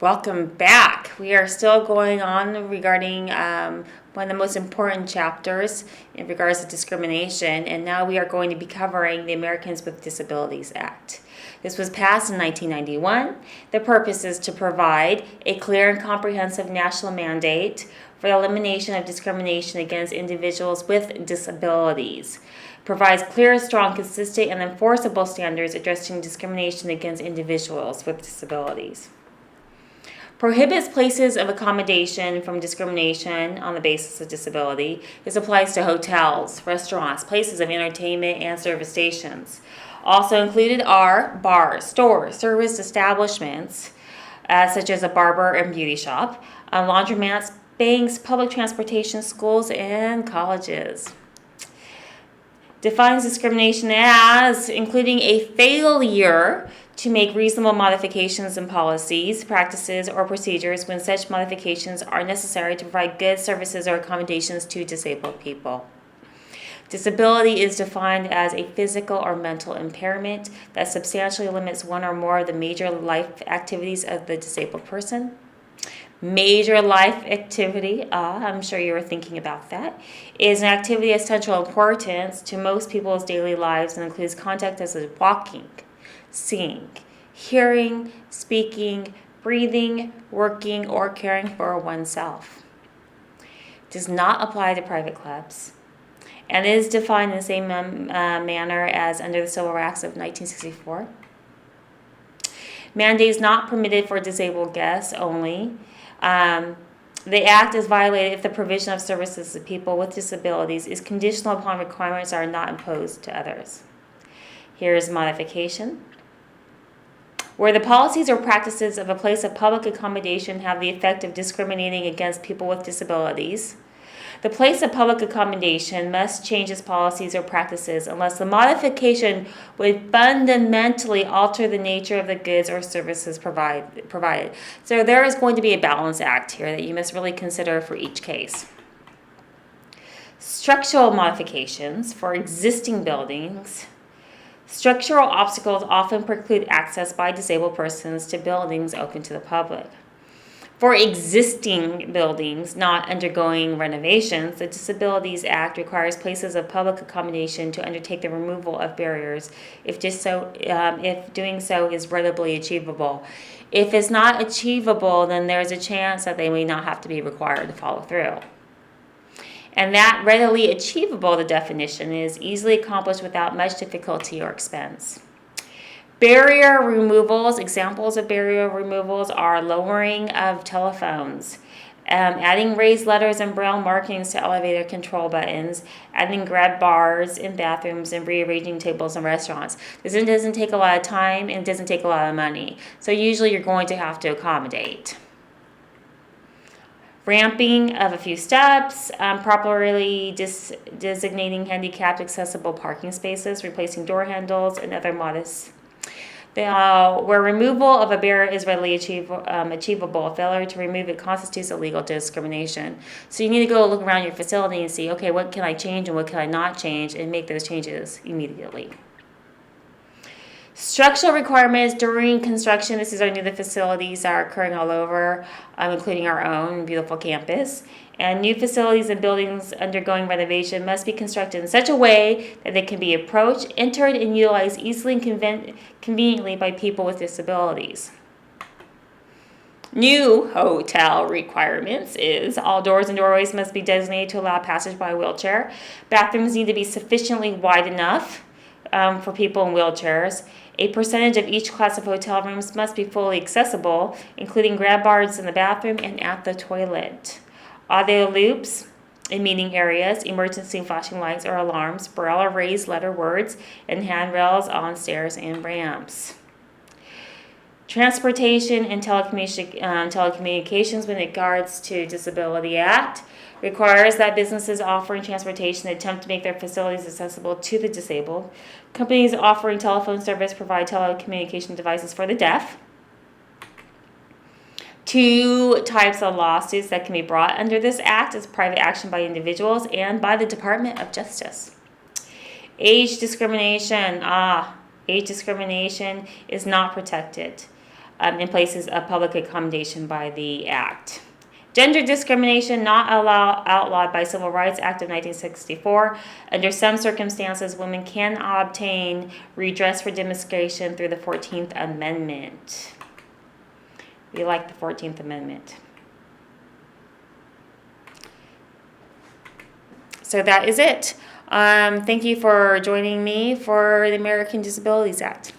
Welcome back. We are still going on regarding one of the most important chapters in regards to discrimination, and now we are going to be covering the Americans with Disabilities Act. This was passed in 1991. The purpose is to provide a clear and comprehensive national mandate for the elimination of discrimination against individuals with disabilities. Provides clear, strong, consistent, and enforceable standards addressing discrimination against individuals with disabilities. Prohibits places of accommodation from discrimination on the basis of disability. This applies to hotels, restaurants, places of entertainment, and service stations. Also included are bars, stores, service establishments, such as a barber and beauty shop, laundromats, banks, public transportation, schools, and colleges. Defines discrimination as including a failure to make reasonable modifications in policies, practices, or procedures when such modifications are necessary to provide goods, services, or accommodations to disabled people. Disability is defined as a physical or mental impairment that substantially limits one or more of the major life activities of the disabled person. Major life activity, I'm sure you were thinking about that, is an activity of central importance to most people's daily lives and includes contact as walking, seeing, hearing, speaking, breathing, working, or caring for oneself. Does not apply to private clubs and is defined in the same manner as under the Civil Rights Act of 1964. Mandate is not permitted for disabled guests only. The Act is violated if the provision of services to people with disabilities is conditional upon requirements that are not imposed to others. Here is modification. Where the policies or practices of a place of public accommodation have the effect of discriminating against people with disabilities, the place of public accommodation must change its policies or practices unless the modification would fundamentally alter the nature of the goods or services provided. So there is going to be a balance act here that you must really consider for each case. Structural modifications for existing buildings. Structural obstacles often preclude access by disabled persons to buildings open to the public. For existing buildings not undergoing renovations, the Disabilities Act requires places of public accommodation to undertake the removal of barriers if doing so is readily achievable. If it's not achievable, then there's a chance that they may not have to be required to follow through. And that readily achievable, the definition, is easily accomplished without much difficulty or expense. Barrier removals, examples of barrier removals are lowering of telephones, adding raised letters and braille markings to elevator control buttons, adding grab bars in bathrooms, and rearranging tables in restaurants. This doesn't take a lot of time and it doesn't take a lot of money. So usually you're going to have to accommodate. Ramping of a few steps, properly designating handicapped accessible parking spaces, replacing door handles, and other modest. Where removal of a barrier is readily achievable, a failure to remove it constitutes illegal discrimination. So you need to go look around your facility and see, okay, what can I change and what can I not change, and make those changes immediately. Structural requirements during construction. This is our new facilities that are occurring all over, including our own beautiful campus. And new facilities and buildings undergoing renovation must be constructed in such a way that they can be approached, entered, and utilized easily and conveniently by people with disabilities. New hotel requirements is all doors and doorways must be designated to allow passage by a wheelchair. Bathrooms need to be sufficiently wide enough for people in wheelchairs. A percentage of each class of hotel rooms must be fully accessible, including grab bars in the bathroom and at the toilet. Audio loops in meeting areas, emergency flashing lights or alarms, braille or raised letter words, and handrails on stairs and ramps. Transportation and telecommunications with regards to Disability Act requires that businesses offering transportation attempt to make their facilities accessible to the disabled. Companies offering telephone service provide telecommunication devices for the deaf. 2 types of lawsuits that can be brought under this act is private action by individuals and by the Department of Justice. Age discrimination. Age discrimination is not protected. in places of public accommodation by the Act. Gender discrimination not outlawed by Civil Rights Act of 1964. Under some circumstances, women can obtain redress for discrimination through the 14th Amendment. We like the 14th Amendment. So that is it. Thank you for joining me for the American Disabilities Act.